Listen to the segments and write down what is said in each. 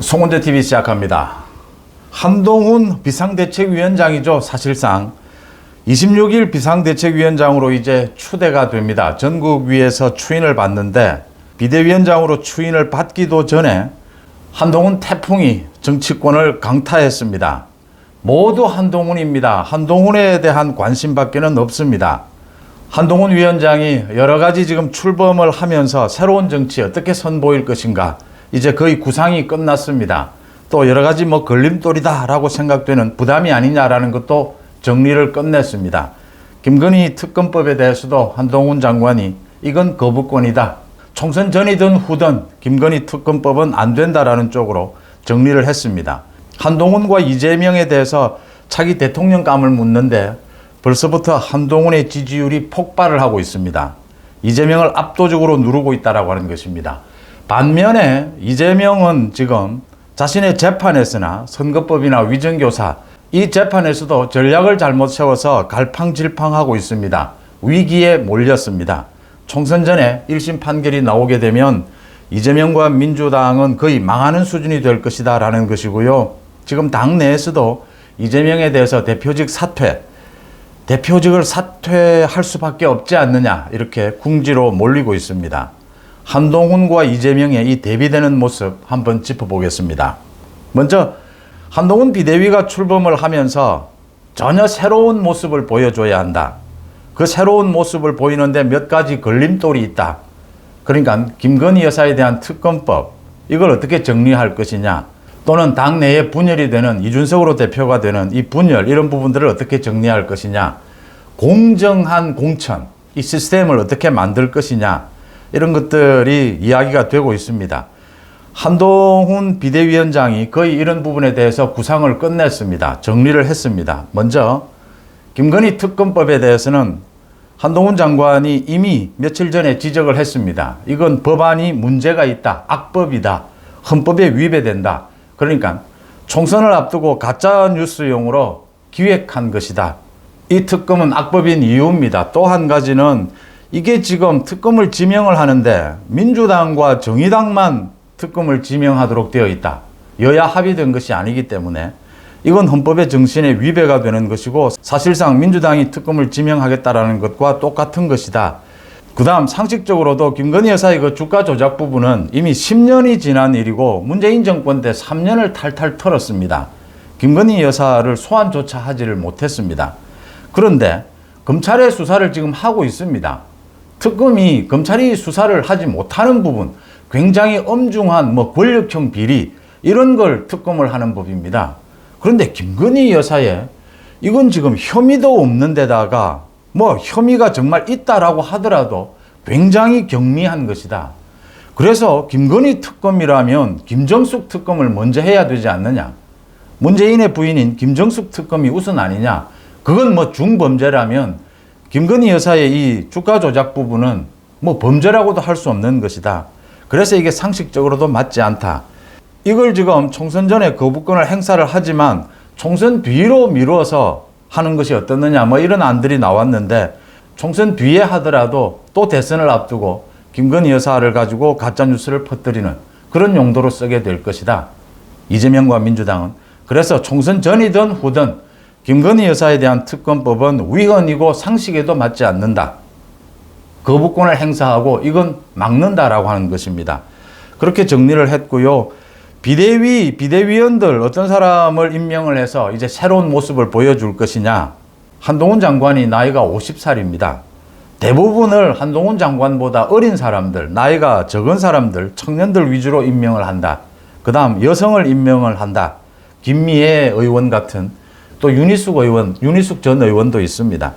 송은재 TV 시작합니다. 한동훈 비상대책위원장이죠. 사실상 26일 비상대책위원장으로 이제 추대가 됩니다. 전국위에서 추인을 받는데 비대위원장으로 추인을 받기도 전에 한동훈 태풍이 정치권을 강타했습니다. 모두 한동훈입니다. 한동훈에 대한 관심밖에는 없습니다. 한동훈 위원장이 여러 가지 지금 출범을 하면서 새로운 정치 어떻게 선보일 것인가, 이제 거의 구상이 끝났습니다. 또 여러 가지 걸림돌이다라고 생각되는 부담이 아니냐라는 것도 정리를 끝냈습니다. 김건희 특검법에 대해서도 한동훈 장관이 이건 거부권이다, 총선 전이든 후든 김건희 특검법은 안 된다라는 쪽으로 정리를 했습니다. 한동훈과 이재명에 대해서 차기 대통령감을 묻는데 벌써부터 한동훈의 지지율이 폭발을 하고 있습니다. 이재명을 압도적으로 누르고 있다라고 하는 것입니다. 반면에 이재명은 지금 자신의 재판에서나 선거법이나 위정교사, 이 재판에서도 전략을 잘못 세워서 갈팡질팡하고 있습니다. 위기에 몰렸습니다. 총선 전에 1심 판결이 나오게 되면 이재명과 민주당은 거의 망하는 수준이 될 것이다 라는 것이고요. 지금 당내에서도 이재명에 대해서 대표직을 사퇴할 수밖에 없지 않느냐, 이렇게 궁지로 몰리고 있습니다. 한동훈과 이재명의 이 대비되는 모습 한번 짚어보겠습니다. 먼저 한동훈 비대위가 출범을 하면서 전혀 새로운 모습을 보여줘야 한다. 그 새로운 모습을 보이는데 몇 가지 걸림돌이 있다. 그러니까 김건희 여사에 대한 특검법, 이걸 어떻게 정리할 것이냐, 또는 당내에 분열이 되는 이준석으로 대표가 되는 이 분열, 이런 부분들을 어떻게 정리할 것이냐, 공정한 공천, 이 시스템을 어떻게 만들 것이냐, 이런 것들이 이야기가 되고 있습니다. 한동훈 비대위원장이 거의 이런 부분에 대해서 구상을 끝냈습니다. 정리를 했습니다. 먼저 김건희 특검법에 대해서는 한동훈 장관이 이미 며칠 전에 지적을 했습니다. 이건 법안이 문제가 있다, 악법이다, 헌법에 위배된다. 그러니까 총선을 앞두고 가짜뉴스용으로 기획한 것이다. 이 특검은 악법인 이유입니다. 또 한 가지는 이게 지금 특검을 지명을 하는데 민주당과 정의당만 특검을 지명하도록 되어 있다. 여야 합의된 것이 아니기 때문에 이건 헌법의 정신에 위배가 되는 것이고 사실상 민주당이 특검을 지명하겠다라는 것과 똑같은 것이다. 그 다음 상식적으로도 김건희 여사의 그 주가 조작 부분은 이미 10년이 지난 일이고 문재인 정권 때 3년을 탈탈 털었습니다. 김건희 여사를 소환조차 하지를 못했습니다. 그런데 검찰의 수사를 지금 하고 있습니다. 특검이 검찰이 수사를 하지 못하는 부분, 굉장히 엄중한 권력형 비리, 이런 걸 특검을 하는 법입니다. 그런데 김건희 여사의 이건 지금 혐의도 없는 데다가 혐의가 정말 있다라고 하더라도 굉장히 경미한 것이다. 그래서 김건희 특검이라면 김정숙 특검을 먼저 해야 되지 않느냐. 문재인의 부인인 김정숙 특검이 우선 아니냐. 그건 중범죄라면 김건희 여사의 이 주가 조작 부분은 범죄라고도 할 수 없는 것이다. 그래서 이게 상식적으로도 맞지 않다. 이걸 지금 총선 전에 거부권을 행사를 하지만 총선 뒤로 미뤄서 하는 것이 어떻느냐, 이런 안들이 나왔는데 총선 뒤에 하더라도 또 대선을 앞두고 김건희 여사를 가지고 가짜뉴스를 퍼뜨리는 그런 용도로 쓰게 될 것이다. 이재명과 민주당은. 그래서 총선 전이든 후든 김건희 여사에 대한 특검법은 위헌이고 상식에도 맞지 않는다. 거부권을 행사하고 이건 막는다라고 하는 것입니다. 그렇게 정리를 했고요. 비대위원들 어떤 사람을 임명을 해서 이제 새로운 모습을 보여줄 것이냐. 한동훈 장관이 나이가 50살입니다. 대부분을 한동훈 장관보다 어린 사람들, 나이가 적은 사람들, 청년들 위주로 임명을 한다. 그 다음 여성을 임명을 한다. 김미애 의원 같은, 또 윤희숙 전 의원도 있습니다.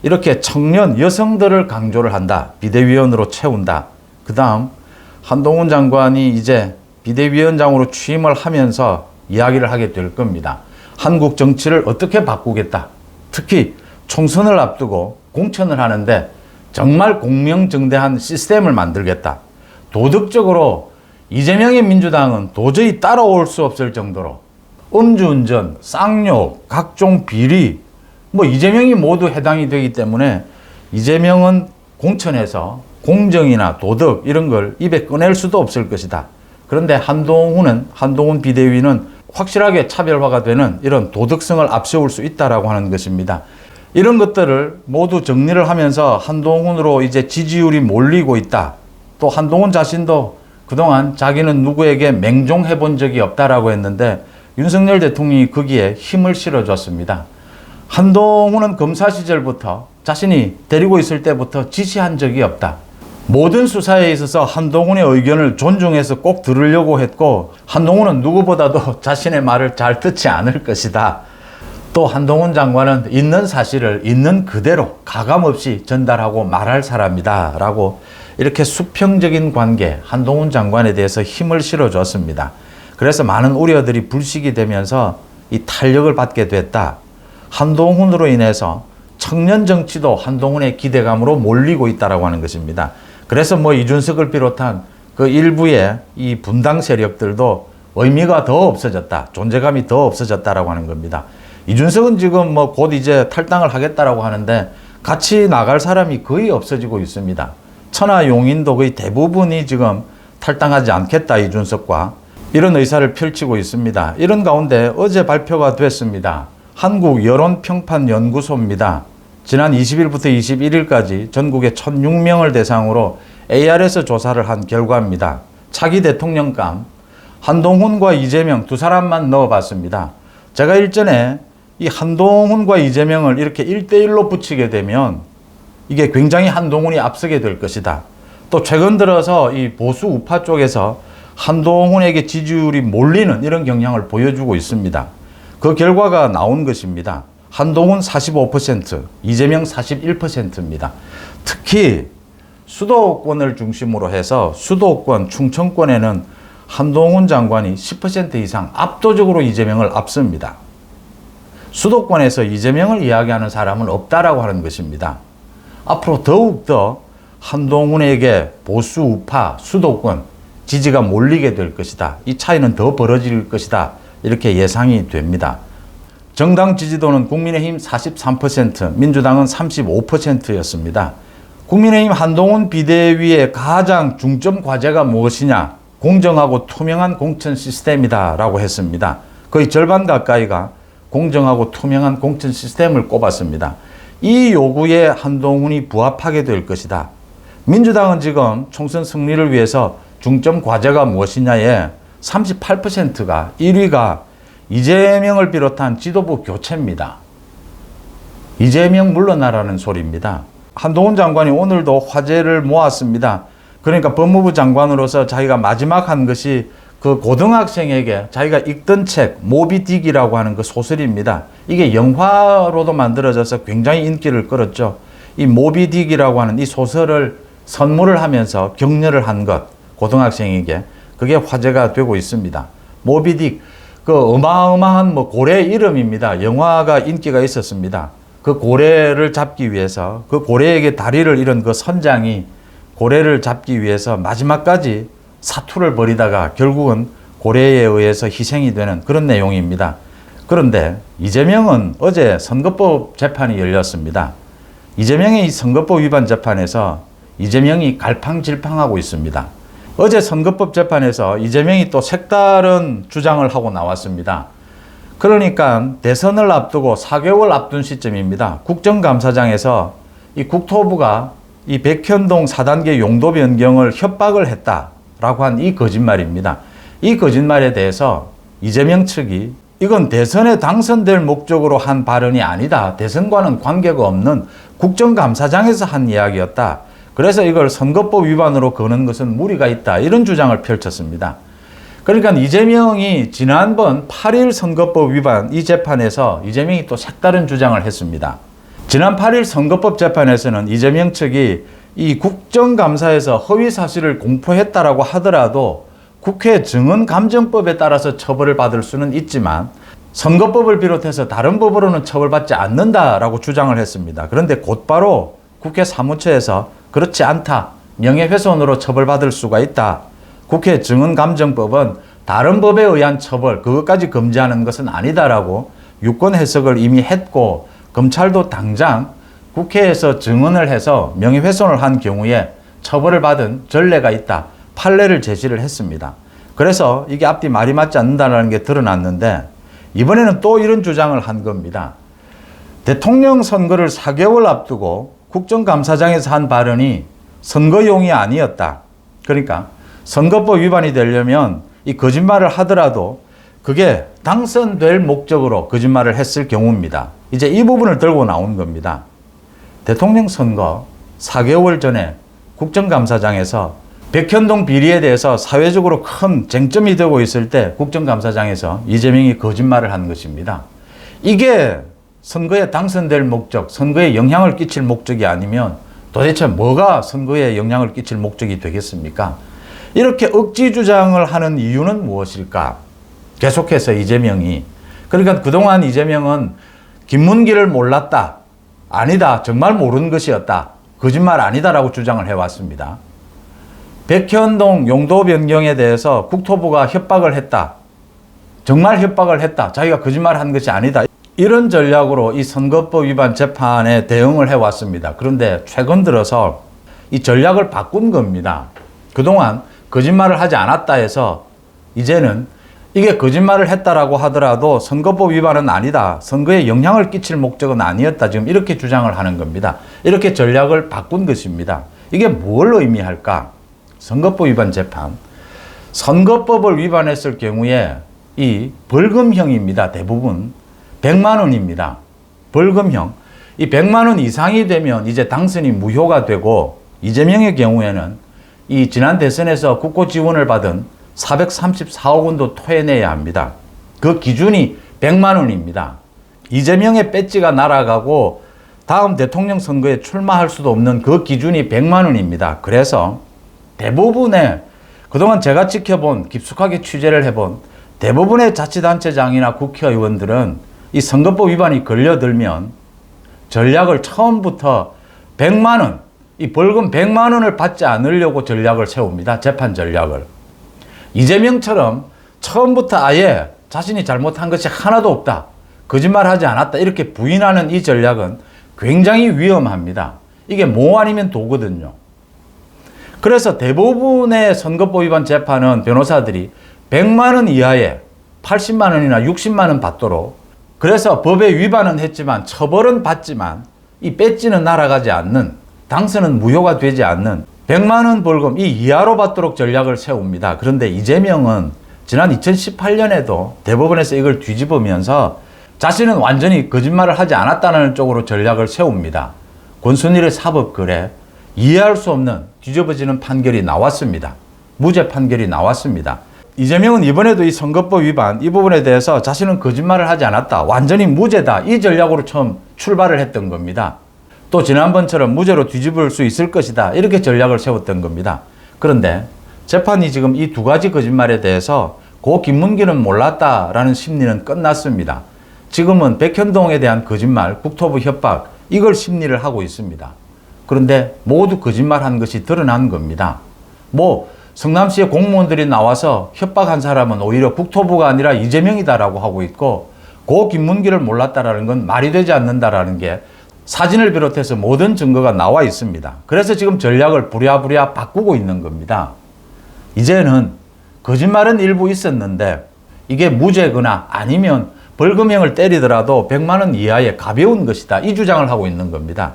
이렇게 청년 여성들을 강조를 한다. 비대위원으로 채운다. 그 다음 한동훈 장관이 이제 비대위원장으로 취임을 하면서 이야기를 하게 될 겁니다. 한국 정치를 어떻게 바꾸겠다. 특히 총선을 앞두고 공천을 하는데 정말 공명정대한 시스템을 만들겠다. 도덕적으로 이재명의 민주당은 도저히 따라올 수 없을 정도로 음주운전, 쌍욕, 각종 비리, 이재명이 모두 해당이 되기 때문에 이재명은 공천에서 공정이나 도덕 이런 걸 입에 꺼낼 수도 없을 것이다. 그런데 한동훈 비대위는 확실하게 차별화가 되는 이런 도덕성을 앞세울 수 있다라고 하는 것입니다. 이런 것들을 모두 정리를 하면서 한동훈으로 이제 지지율이 몰리고 있다. 또 한동훈 자신도 그동안 자기는 누구에게 맹종해 본 적이 없다라고 했는데 윤석열 대통령이 거기에 힘을 실어줬습니다. 한동훈은 검사 시절부터 자신이 데리고 있을 때부터 지시한 적이 없다. 모든 수사에 있어서 한동훈의 의견을 존중해서 꼭 들으려고 했고 한동훈은 누구보다도 자신의 말을 잘 듣지 않을 것이다. 또 한동훈 장관은 있는 사실을 있는 그대로 가감없이 전달하고 말할 사람이다 라고 이렇게 수평적인 관계 한동훈 장관에 대해서 힘을 실어줬습니다. 그래서 많은 우려들이 불식이 되면서 이 탄력을 받게 됐다. 한동훈으로 인해서 청년 정치도 한동훈의 기대감으로 몰리고 있다라고 하는 것입니다. 그래서 이준석을 비롯한 그 일부의 이 분당 세력들도 의미가 더 없어졌다. 존재감이 더 없어졌다라고 하는 겁니다. 이준석은 지금 곧 이제 탈당을 하겠다라고 하는데 같이 나갈 사람이 거의 없어지고 있습니다. 천하용인도 거의 대부분이 지금 탈당하지 않겠다 이준석과 이런 의사를 펼치고 있습니다. 이런 가운데 어제 발표가 됐습니다. 한국여론평판연구소입니다. 지난 20일부터 21일까지 전국의 1,006명을 대상으로 ARS 조사를 한 결과입니다. 차기 대통령감 한동훈과 이재명 두 사람만 넣어봤습니다. 제가 일전에 이 한동훈과 이재명을 이렇게 1대1로 붙이게 되면 이게 굉장히 한동훈이 앞서게 될 것이다. 또 최근 들어서 이 보수 우파 쪽에서 한동훈에게 지지율이 몰리는 이런 경향을 보여주고 있습니다. 그 결과가 나온 것입니다. 한동훈 45%, 이재명 41%입니다. 특히 수도권을 중심으로 해서 수도권, 충청권에는 한동훈 장관이 10% 이상 압도적으로 이재명을 앞섭니다. 수도권에서 이재명을 이야기하는 사람은 없다라고 하는 것입니다. 앞으로 더욱더 한동훈에게 보수 우파 수도권 지지가 몰리게 될 것이다. 이 차이는 더 벌어질 것이다. 이렇게 예상이 됩니다. 정당 지지도는 국민의힘 43%, 민주당은 35%였습니다. 국민의힘 한동훈 비대위의 가장 중점 과제가 무엇이냐? 공정하고 투명한 공천 시스템이다 라고 했습니다. 거의 절반 가까이가 공정하고 투명한 공천 시스템을 꼽았습니다. 이 요구에 한동훈이 부합하게 될 것이다. 민주당은 지금 총선 승리를 위해서 중점 과제가 무엇이냐에 38%가 1위가 이재명을 비롯한 지도부 교체입니다. 이재명 물러나라는 소리입니다. 한동훈 장관이 오늘도 화제를 모았습니다. 그러니까 법무부 장관으로서 자기가 마지막 한 것이 그 고등학생에게 자기가 읽던 책 모비딕이라고 하는 그 소설입니다. 이게 영화로도 만들어져서 굉장히 인기를 끌었죠. 이 모비딕이라고 하는 이 소설을 선물을 하면서 격려를 한 것, 고등학생에게 그게 화제가 되고 있습니다. 모비딕 그 어마어마한 고래 이름입니다. 영화가 인기가 있었습니다. 그 고래를 잡기 위해서 그 고래에게 다리를 잃은 그 선장이 고래를 잡기 위해서 마지막까지 사투를 벌이다가 결국은 고래에 의해서 희생이 되는 그런 내용입니다. 그런데 이재명은 어제 선거법 재판이 열렸습니다. 이재명의 이 선거법 위반 재판에서 이재명이 갈팡질팡하고 있습니다. 어제 선거법 재판에서 이재명이 또 색다른 주장을 하고 나왔습니다. 그러니까 대선을 앞두고 4개월 앞둔 시점입니다. 국정감사장에서 이 국토부가 이 백현동 4단계 용도 변경을 협박을 했다라고 한 이 거짓말입니다. 이 거짓말에 대해서 이재명 측이 이건 대선에 당선될 목적으로 한 발언이 아니다. 대선과는 관계가 없는 국정감사장에서 한 이야기였다. 그래서 이걸 선거법 위반으로 거는 것은 무리가 있다. 이런 주장을 펼쳤습니다. 그러니까 이재명이 지난번 8일 선거법 위반 이 재판에서 이재명이 또 색다른 주장을 했습니다. 지난 8일 선거법 재판에서는 이재명 측이 이 국정감사에서 허위 사실을 공표했다라고 하더라도 국회 증언감정법에 따라서 처벌을 받을 수는 있지만 선거법을 비롯해서 다른 법으로는 처벌받지 않는다라고 주장을 했습니다. 그런데 곧바로 국회 사무처에서 그렇지 않다. 명예훼손으로 처벌받을 수가 있다. 국회 증언감정법은 다른 법에 의한 처벌, 그것까지 금지하는 것은 아니다라고 유권 해석을 이미 했고 검찰도 당장 국회에서 증언을 해서 명예훼손을 한 경우에 처벌을 받은 전례가 있다. 판례를 제시를 했습니다. 그래서 이게 앞뒤 말이 맞지 않는다는 게 드러났는데 이번에는 또 이런 주장을 한 겁니다. 대통령 선거를 4개월 앞두고 국정감사장에서 한 발언이 선거용이 아니었다. 그러니까 선거법 위반이 되려면 이 거짓말을 하더라도 그게 당선될 목적으로 거짓말을 했을 경우입니다. 이제 이 부분을 들고 나온 겁니다. 대통령 선거 4개월 전에 국정감사장에서 백현동 비리에 대해서 사회적으로 큰 쟁점이 되고 있을 때 국정감사장에서 이재명이 거짓말을 한 것입니다. 이게 선거에 당선될 목적, 선거에 영향을 끼칠 목적이 아니면 도대체 뭐가 선거에 영향을 끼칠 목적이 되겠습니까? 이렇게 억지 주장을 하는 이유는 무엇일까? 계속해서 이재명이, 그러니까 그동안 이재명은 김문기를 몰랐다, 아니다, 정말 모르는 것이었다, 거짓말 아니다라고 주장을 해왔습니다. 백현동 용도 변경에 대해서 국토부가 협박을 했다, 정말 협박을 했다, 자기가 거짓말한 것이 아니다, 이런 전략으로 이 선거법 위반 재판에 대응을 해왔습니다. 그런데 최근 들어서 이 전략을 바꾼 겁니다. 그동안 거짓말을 하지 않았다 해서 이제는 이게 거짓말을 했다라고 하더라도 선거법 위반은 아니다, 선거에 영향을 끼칠 목적은 아니었다, 지금 이렇게 주장을 하는 겁니다. 이렇게 전략을 바꾼 것입니다. 이게 뭘 의미할까? 선거법 위반 재판, 선거법을 위반했을 경우에 이 벌금형입니다. 대부분 100만 원입니다. 벌금형. 이 100만 원 이상이 되면 이제 당선이 무효가 되고, 이재명의 경우에는 이 지난 대선에서 국고 지원을 받은 434억 원도 토해내야 합니다. 그 기준이 100만 원입니다. 이재명의 배지가 날아가고 다음 대통령 선거에 출마할 수도 없는 그 기준이 100만 원입니다. 그래서 대부분의, 그동안 제가 지켜본, 깊숙하게 취재를 해본 대부분의 자치단체장이나 국회의원들은 이 선거법 위반이 걸려들면 전략을 처음부터 100만 원, 이 벌금 100만 원을 받지 않으려고 전략을 세웁니다. 재판 전략을. 이재명처럼 처음부터 아예 자신이 잘못한 것이 하나도 없다, 거짓말하지 않았다, 이렇게 부인하는 이 전략은 굉장히 위험합니다. 이게 모 아니면 도거든요. 그래서 대부분의 선거법 위반 재판은 변호사들이 100만 원 이하에 80만 원이나 60만 원 받도록, 그래서 법에 위반은 했지만 처벌은 받지만 이 배지는 날아가지 않는, 당선은 무효가 되지 않는 100만 원 벌금 이 이하로 받도록 전략을 세웁니다. 그런데 이재명은 지난 2018년에도 대법원에서 이걸 뒤집으면서 자신은 완전히 거짓말을 하지 않았다는 쪽으로 전략을 세웁니다. 권순일의 사법거래, 이해할 수 없는 뒤집어지는 판결이 나왔습니다. 무죄 판결이 나왔습니다. 이재명은 이번에도 이 선거법 위반 이 부분에 대해서 자신은 거짓말을 하지 않았다, 완전히 무죄다, 이 전략으로 처음 출발을 했던 겁니다. 또 지난번처럼 무죄로 뒤집을 수 있을 것이다, 이렇게 전략을 세웠던 겁니다. 그런데 재판이 지금 이 두 가지 거짓말에 대해서 고 김문기는 몰랐다라는 심리는 끝났습니다. 지금은 백현동에 대한 거짓말, 국토부 협박, 이걸 심리를 하고 있습니다. 그런데 모두 거짓말한 것이 드러난 겁니다. 성남시의 공무원들이 나와서 협박한 사람은 오히려 국토부가 아니라 이재명이다라고 하고 있고, 고 김문기를 몰랐다라는 건 말이 되지 않는다라는 게 사진을 비롯해서 모든 증거가 나와 있습니다. 그래서 지금 전략을 부랴부랴 바꾸고 있는 겁니다. 이제는 거짓말은 일부 있었는데 이게 무죄거나 아니면 벌금형을 때리더라도 100만 원 이하의 가벼운 것이다, 이 주장을 하고 있는 겁니다.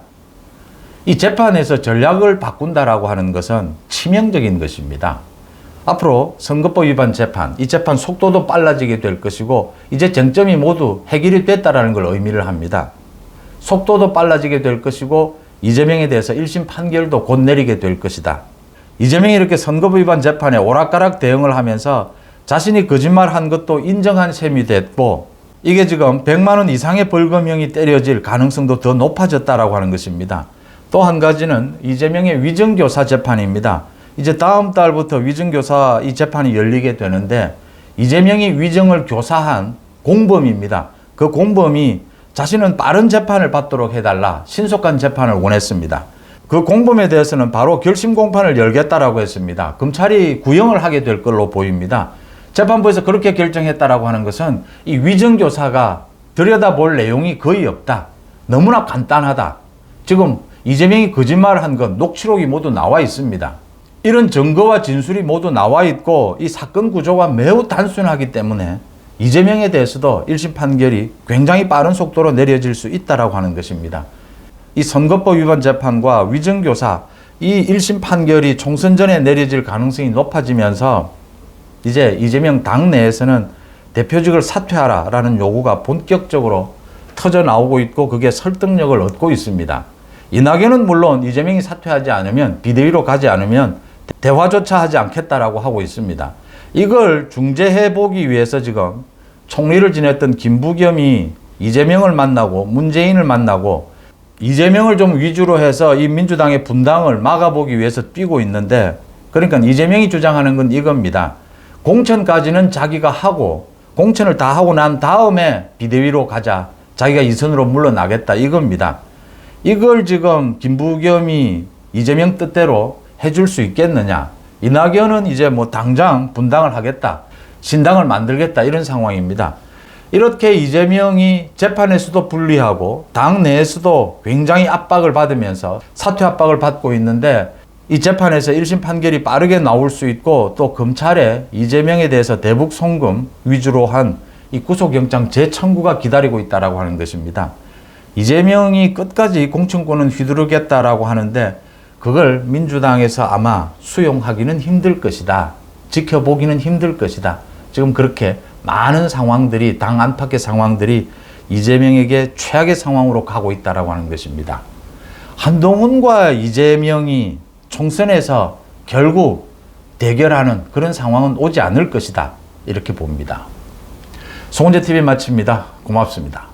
이 재판에서 전략을 바꾼다라고 하는 것은 치명적인 것입니다. 앞으로 선거법 위반 재판, 이 재판 속도도 빨라지게 될 것이고 이제 쟁점이 모두 해결이 됐다라는 걸 의미를 합니다. 속도도 빨라지게 될 것이고 이재명에 대해서 1심 판결도 곧 내리게 될 것이다. 이재명이 이렇게 선거법 위반 재판에 오락가락 대응을 하면서 자신이 거짓말한 것도 인정한 셈이 됐고, 이게 지금 100만 원 이상의 벌금형이 때려질 가능성도 더 높아졌다라고 하는 것입니다. 또 한 가지는 이재명의 위정교사 재판입니다. 이제 다음 달부터 위정교사 이 재판이 열리게 되는데 이재명이 위정을 교사한 공범입니다. 그 공범이 자신은 빠른 재판을 받도록 해달라, 신속한 재판을 원했습니다. 그 공범에 대해서는 바로 결심 공판을 열겠다라고 했습니다. 검찰이 구형을 하게 될 걸로 보입니다. 재판부에서 그렇게 결정했다라고 하는 것은 이 위정교사가 들여다볼 내용이 거의 없다, 너무나 간단하다, 지금 이재명이 거짓말을 한 건 녹취록이 모두 나와 있습니다. 이런 증거와 진술이 모두 나와 있고 이 사건 구조가 매우 단순하기 때문에 이재명에 대해서도 1심 판결이 굉장히 빠른 속도로 내려질 수 있다라고 하는 것입니다. 이 선거법 위반 재판과 위증교사 이 1심 판결이 총선 전에 내려질 가능성이 높아지면서 이제 이재명 당 내에서는 대표직을 사퇴하라라는 요구가 본격적으로 터져 나오고 있고 그게 설득력을 얻고 있습니다. 이낙연은 물론 이재명이 사퇴하지 않으면 비대위로 가지 않으면 대화조차 하지 않겠다라고 하고 있습니다. 이걸 중재해 보기 위해서 지금 총리를 지냈던 김부겸이 이재명을 만나고 문재인을 만나고 이재명을 좀 위주로 해서 이 민주당의 분당을 막아보기 위해서 뛰고 있는데, 그러니까 이재명이 주장하는 건 이겁니다. 공천까지는 자기가 하고 공천을 다 하고 난 다음에 비대위로 가자. 자기가 이선으로 물러나겠다 이겁니다. 이걸 지금 김부겸이 이재명 뜻대로 해줄 수 있겠느냐. 이낙연은 이제 뭐 당장 분당을 하겠다. 신당을 만들겠다 이런 상황입니다. 이렇게 이재명이 재판에서도 불리하고 당 내에서도 굉장히 압박을 받으면서 사퇴 압박을 받고 있는데 이 재판에서 1심 판결이 빠르게 나올 수 있고 또 검찰에 이재명에 대해서 대북 송금 위주로 한 이 구속영장 재청구가 기다리고 있다라고 하는 것입니다. 이재명이 끝까지 공천권은 휘두르겠다라고 하는데 그걸 민주당에서 아마 수용하기는 힘들 것이다. 지켜보기는 힘들 것이다. 지금 그렇게 많은 상황들이 당 안팎의 상황들이 이재명에게 최악의 상황으로 가고 있다라고 하는 것입니다. 한동훈과 이재명이 총선에서 결국 대결하는 그런 상황은 오지 않을 것이다. 이렇게 봅니다. 송은재 TV 마칩니다. 고맙습니다.